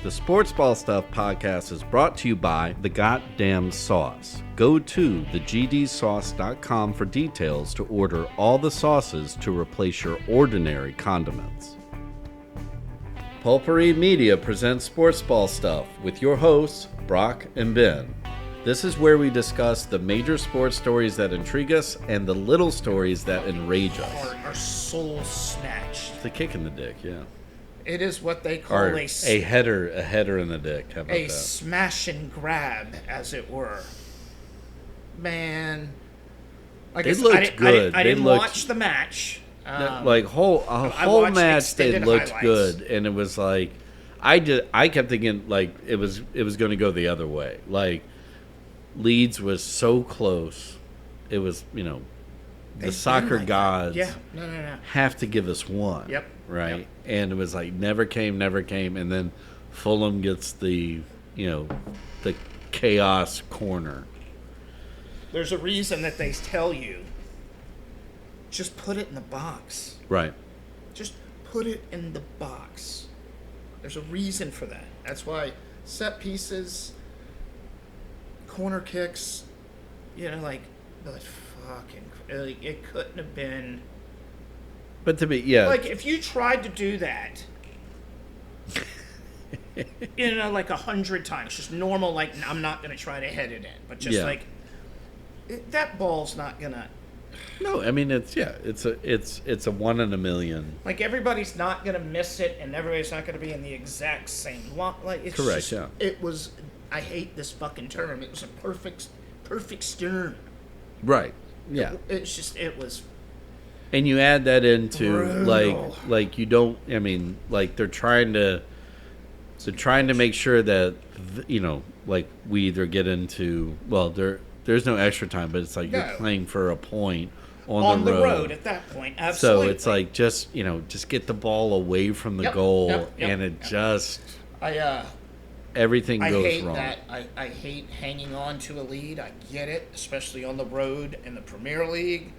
The Sports Ball Stuff podcast is brought to you by The Goddamn Sauce. Go to thegdsauce.com for details to order all the sauces to replace your ordinary condiments. Pulpery Media presents Sports Ball Stuff with your hosts, Brock and Ben. This is where we discuss the major sports stories that intrigue us and the little stories that enrage us. Our soul snatched. It's a kick in the dick, yeah. It is what they call Or a header in the dick. How about a that? smash and grab, as it were. Man, like They looked good. I They didn't looked- watch the match. Whole watched match they extended looked highlights. good, and it was like I kept thinking like it was going to go the other way. Like Leeds was so close. It was the soccer gods No. have to give us one. Yep. Right. Yep. And it was like never came, and then Fulham gets the the chaos corner. There's a reason that they tell you, just put it in the box. Right. Just put it in the box. There's a reason for that. That's why set pieces, corner kicks, it couldn't have been. But to be Like, if you tried to do that, 100 times, just normal, like, I'm not going to try to head it in, but just that ball's not going to. No, I mean it's a 1 in a million. Like, everybody's not going to miss it, and everybody's not going to be in the exact same line. Like, it's correct. Just, it was. I hate this fucking term. It was a perfect storm. Right. Yeah. It was. And you add that into brutal. like you don't. I mean, like they're trying to make sure that like we either get into there's no extra time, but it's like you're playing for a point on the road at that point. Absolutely. So it's like just get the ball away from the goal, and it just everything goes wrong. I hate hanging on to a lead. I get it, especially on the road in the Premier League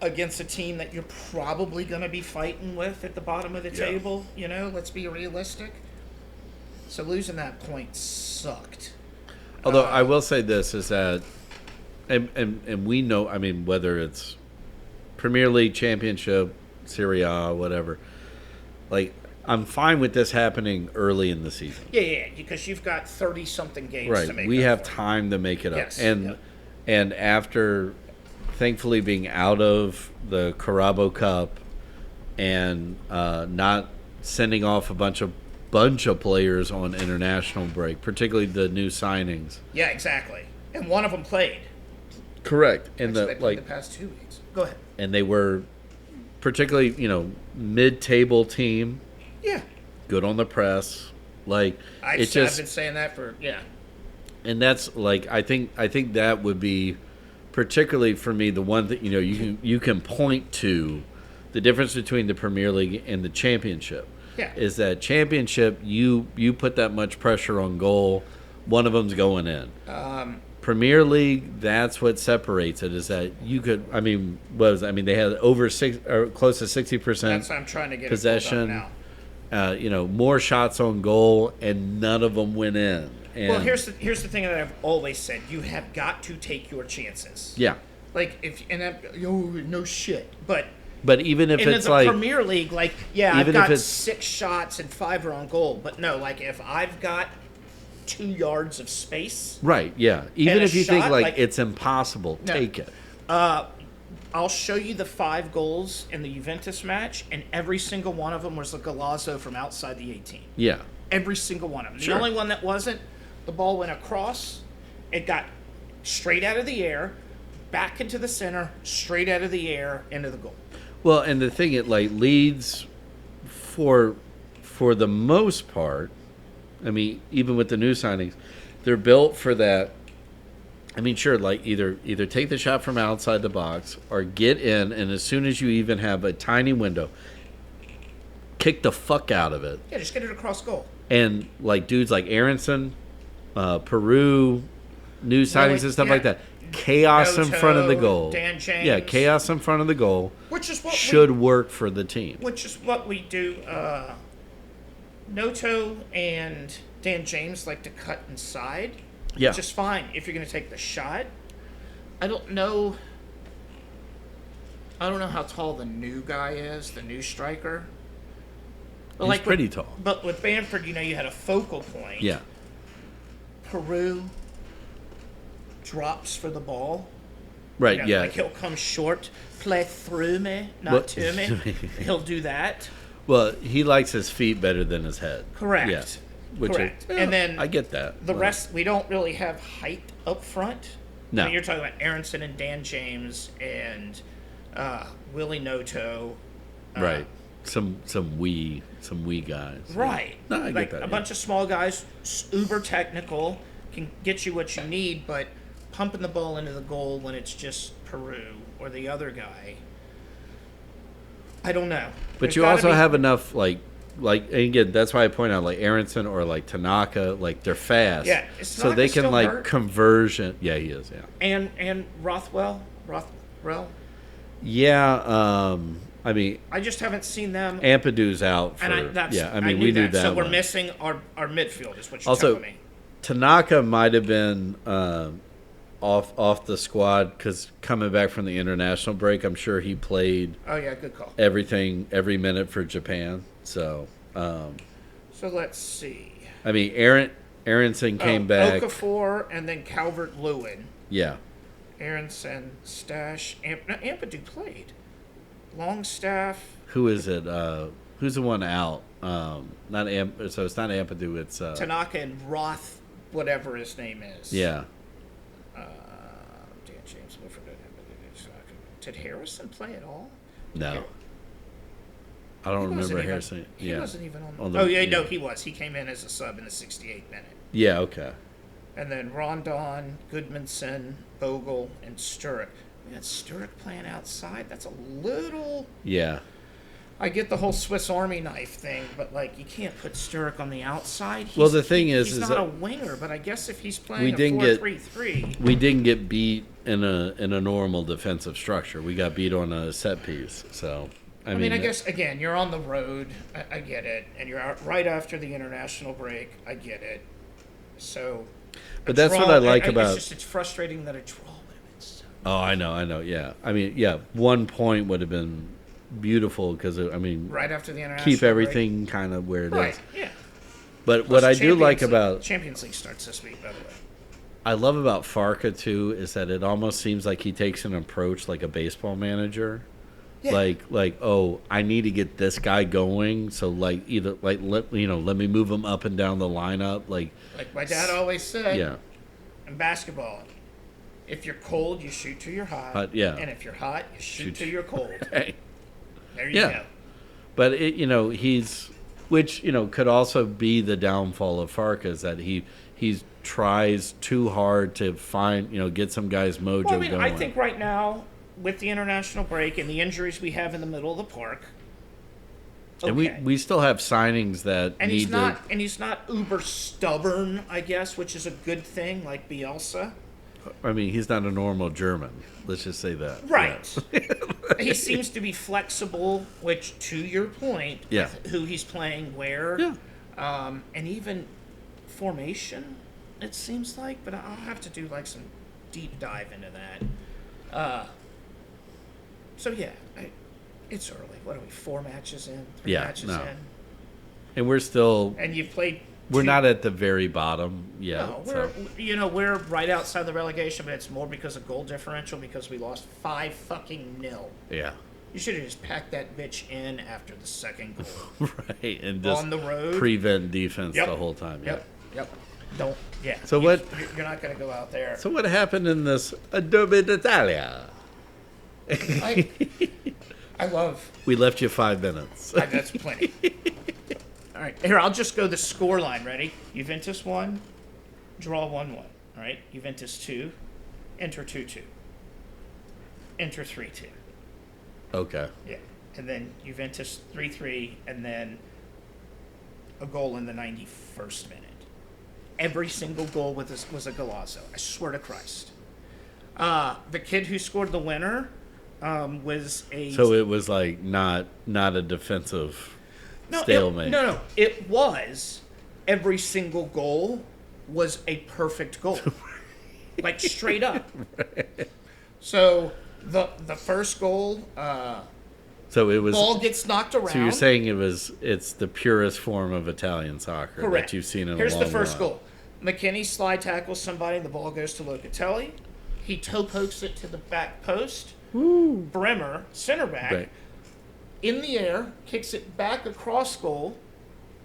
against a team that you're probably going to be fighting with at the bottom of the table. Let's be realistic. So losing that point sucked. Although I will say this is that, and we know, I mean, whether it's Premier League, Championship, Serie A, whatever, like, I'm fine with this happening early in the season. Yeah, because you've got 30-something games to make up. We have for. time to make it Yes. up. And after, thankfully, being out of the Carabao Cup and not sending off a bunch of players on international break, particularly the new signings. Yeah, exactly. And one of them played. Correct. And they played the past 2 weeks. Go ahead. And they were particularly, mid-table team. Yeah. Good on the press. Like I've been saying that for And that's like I think that would be particularly for me the one that you can point to the difference between the Premier League and the Championship. Yeah. Is that Championship you put that much pressure on goal, one of them's going in. Premier League, that's what separates it. Is that you could? I mean, they had over close to 60%. That's what I'm trying to get possession. More shots on goal, and none of them went in. And well, here's the thing that I've always said: you have got to take your chances. Yeah. Like no shit, but even if it's in like the Premier League, I've got 6 shots and 5 are on goal. But no, like if I've got 2 yards of space, right? Yeah. Even if you think shot, it's impossible, take it. I'll show you the 5 goals in the Juventus match, and every single one of them was a golazo from outside the 18. Yeah. Every single one of them. Sure. The only one that wasn't, the ball went across, it got straight out of the air, back into the center, straight out of the air, into the goal. Well, and the thing, Leeds, for the most part, I mean, even with the new signings, they're built for that. I mean, sure, like either take the shot from outside the box or get in, and as soon as you even have a tiny window, kick the fuck out of it. Yeah, just get it across goal. And like dudes like Aronson, Peru, new signings and stuff like that. Chaos in front of the goal. Dan James. Yeah, chaos in front of the goal. Which is what should work for the team. Which is what we do Noto and Dan James like to cut inside, Yeah. which is fine if you're going to take the shot. I don't know. I don't know how tall the new guy is, the new striker. But He's pretty tall. But with Bamford, you had a focal point. Yeah. Peru drops for the ball. Right, yeah. Like he'll come short, play through me, not What- to me. He'll do that. Well, he likes his feet better than his head. Correct. Yeah. Which Correct. Is, And then I get that. The But- rest, we don't really have height up front. No. I mean, you're talking about Aronson and Dan James and Willie Noto. Right. Some wee guys. Right. No, I like get that. a bunch of small guys, uber technical, can get you what you need, but pumping the ball into the goal when it's just Peru or the other guy, I don't know. But There's you gotta also be- have enough and again, that's why I point out like Aronson or like Tanaka, like they're fast. Yeah, so they Tanaka's can still like hurt. conversion. Yeah, he is. Yeah. and Rothwell. Yeah. I mean, I just haven't seen them. Ampadu's out for. I mean, we knew that. So we're one. missing our midfield, is what you're Also, telling me. Tanaka might have been off the squad because coming back from the international break, I'm sure he played Oh yeah, good call. every minute for Japan. So, So let's see. I mean, Aronson came back. Okafor and then Calvert-Lewin. Yeah, Aronson, Stash, Ampadu played. Longstaff. who is it? Who's the one out? Not so it's not Ampadu. It's Tanaka and Roth, whatever his name is. yeah. Dan James, Wilfred, did Harrison play at all? No, I don't He wasn't remember even- Harrison. He Yeah, wasn't even on. On the- Oh yeah, yeah. no, he was. He came in as a sub in the 68th minute. yeah. Okay. And then Rondon, Goodmanson, Bogle, and Sturrock. We got Sturrock playing outside. That's a little. Yeah. I get the whole Swiss Army knife thing, but like you can't put Sturrock on the outside. Well, the thing is he's is not that a winger, but I guess if he's we playing a didn't get- 4-3-3, We didn't get beat in a normal defensive structure. We got beat on a set piece. So I mean, I guess again, you're on the road. I get it, and you're out right after the international break. I get it. So, But that's what I like it's about. just it's frustrating that a draw would have been so. Oh, I know. Yeah, I mean, yeah, 1 point would have been beautiful because I mean, Right after the international keep break. everything kind of where it is. Right. Yeah. But Plus what I do like Champions League- about Champions League starts this week, by the way. I love about Farka too is that it almost seems like he takes an approach like a baseball manager. Yeah. Like oh, I need to get this guy going, so like either like let me move him up and down the lineup, like Like my dad always said. yeah. In basketball, if you're cold, you shoot till you're hot. Yeah. And if you're hot, you shoot Shoot. till you're cold. Hey. There you Yeah. go. But he's which could also be the downfall of Farka is that he tries too hard to find get some guys mojo Well, I mean, going. I think right now, with the international break and the injuries we have in the middle of the park, and okay. we still have signings that And need he's not uber stubborn, I guess, which is a good thing, like Bielsa. I mean, he's not a normal German. Let's just say that. Right. Yeah. He seems to be flexible, which, to your point, Yeah. with who he's playing where, Yeah. and even formation, it seems like, but I'll have to do like some deep dive into that. So yeah, it's early. What are we? 4 matches in? 3 Yeah, matches no. in, And we're still and you've played. we're two- not at the very bottom yet. No, so. we're right outside the relegation, but it's more because of goal differential because we lost 5-0. Yeah. You should have just packed that bitch in after the second goal. Right. And just On the road. prevent defense Yep. the whole time. Yep. Yep. Don't. Yeah. So what- You're not going to go out there. So what happened in this Adobe d'Italia? I love. We left you 5 minutes. That's plenty. All right. Here, I'll just go the score line. Ready? Juventus 1, draw 1-1. All right. Juventus 2, enter 2-2. Enter 3-2. Okay. Yeah. And then Juventus 3-3, and then a goal in the 91st minute. Every single goal was a golazo. I swear to Christ. The kid who scored the winner was a. So it was like not a defensive. stalemate. No. It was. Every single goal was a perfect goal. Like, straight up. So, the first goal, So it was. ball gets knocked around. So you're saying it's the purest form of Italian soccer Correct. that you've seen in Here's a long the first while. goal. McKinney slide tackles somebody. The ball goes to Locatelli. He toe pokes it to the back post. Woo. Bremer, center back, Right. in the air, kicks it back across goal,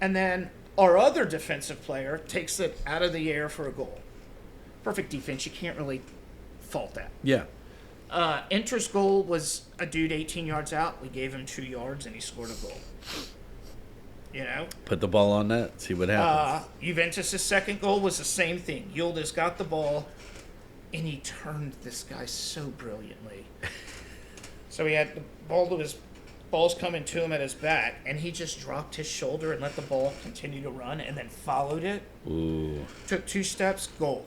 and then our other defensive player takes it out of the air for a goal. Perfect defense. You can't really fault that. Yeah. Inter's goal was a dude 18 yards out. We gave him 2 yards, and he scored a goal. You know? Put the ball on net. See what happens. Juventus' second goal was the same thing. Yildiz got the ball, and he turned this guy so brilliantly. So he had the ball's coming to him at his back, and he just dropped his shoulder and let the ball continue to run, and then followed it. Ooh. Took 2 steps, goal.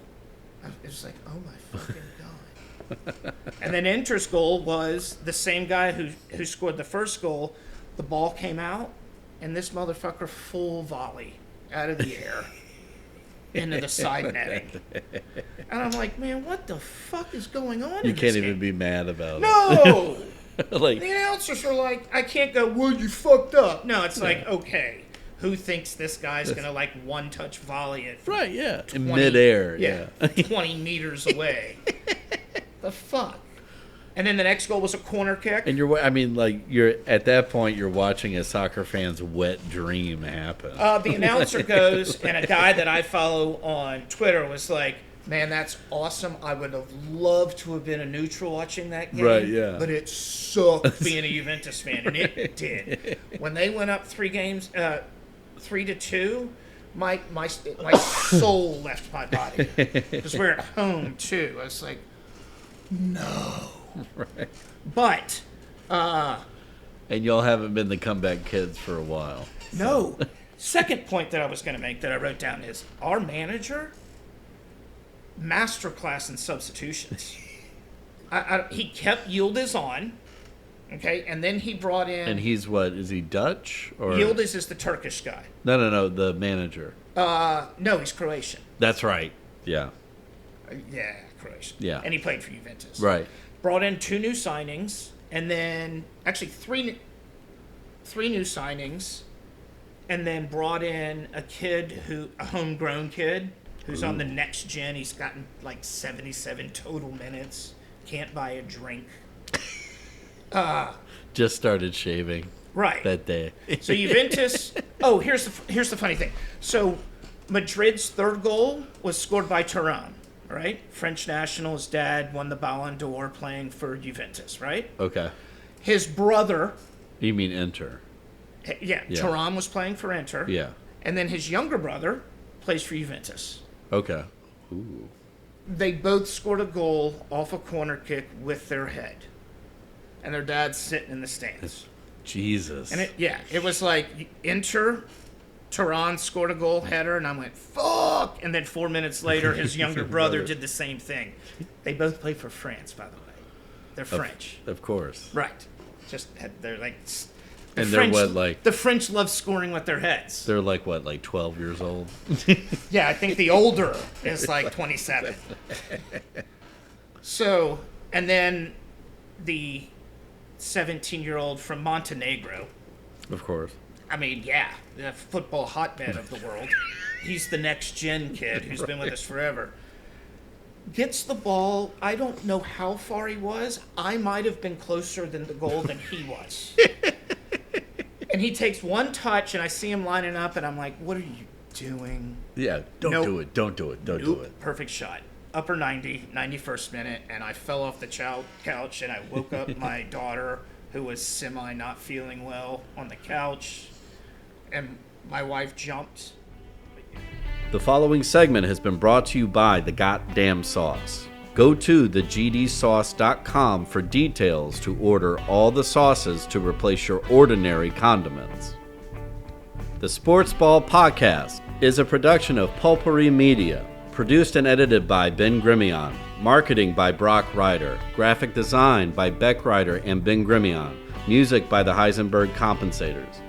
It was like, oh my fucking god. And then Inter's goal was the same guy who scored the first goal. The ball came out, and this motherfucker full volley out of the air into the side netting. And I'm like, man, what the fuck is going on You in can't this even game? be mad about No! it. Like, The announcers are like, I can't go, well, you fucked up. No, it's like, okay, who thinks this guy's going to, like, one-touch volley it from right, yeah. 20 In midair, yeah. 20 meters away. The fuck? And then the next goal was a corner kick. And you're at that point, you're watching a soccer fan's wet dream happen. The announcer goes, and a guy that I follow on Twitter was like, man, that's awesome. I would have loved to have been a neutral watching that game. Right, yeah. But it sucked being a Juventus fan, and it did. When they went up 3-2, my soul left my body. Because we're at home, too. I was like, no. Right. But, And y'all haven't been the comeback kids for a while. no. Second point that I was going to make that I wrote down is our manager, masterclass in substitutions. He kept Yildiz on, okay, and then he brought in. And he's what? Is he Dutch or Yildiz is the Turkish guy. No, the manager. No, he's Croatian. That's right. Yeah. Yeah, Croatian. Yeah. And he played for Juventus. Right. Brought in 2 new signings, and then actually three new signings, and then brought in a homegrown kid who's on the next gen. He's gotten like 77 total minutes. Can't buy a drink. Just started shaving Right. that day. So Juventus. Oh, here's the funny thing. So Madrid's third goal was scored by Thuram, right? French national. His dad won the Ballon d'Or playing for Juventus, right? Okay. His brother, You mean enter? yeah. Thuram was playing for Inter. Yeah. And then his younger brother plays for Juventus. Okay. Ooh. They both scored a goal off a corner kick with their head. And their dad's sitting in the stands. Jesus. And it was like Inter, Turan scored a goal header, and I went, fuck! And then 4 minutes later, his younger brother did the same thing. They both play for France, by the way. They're French. Of course. Right. They're like... And they're what, like... The French love scoring with their heads. They're like, what, like 12 years old? Yeah, I think the older is like 27. So, and then the 17-year-old from Montenegro. Of course. I mean, yeah, the football hotbed of the world. He's the next gen kid who's been with us forever. Gets the ball. I don't know how far he was. I might have been closer than the goal than he was. And he takes one touch, and I see him lining up, and I'm like, what are you doing? Yeah, don't Nope. do it. Don't do it. Don't do Nope. it. Perfect shot. Upper 90, 91st minute, and I fell off the couch, and I woke up my daughter, who was semi not feeling well, on the couch, and my wife jumped. The following segment has been brought to you by The Goddamn Sauce. Go to thegdsauce.com for details to order all the sauces to replace your ordinary condiments. The Sports Ball Podcast is a production of Pulpery Media, produced and edited by Ben Grimion, marketing by Brock Ryder, graphic design by Beck Ryder and Ben Grimion, music by the Heisenberg Compensators.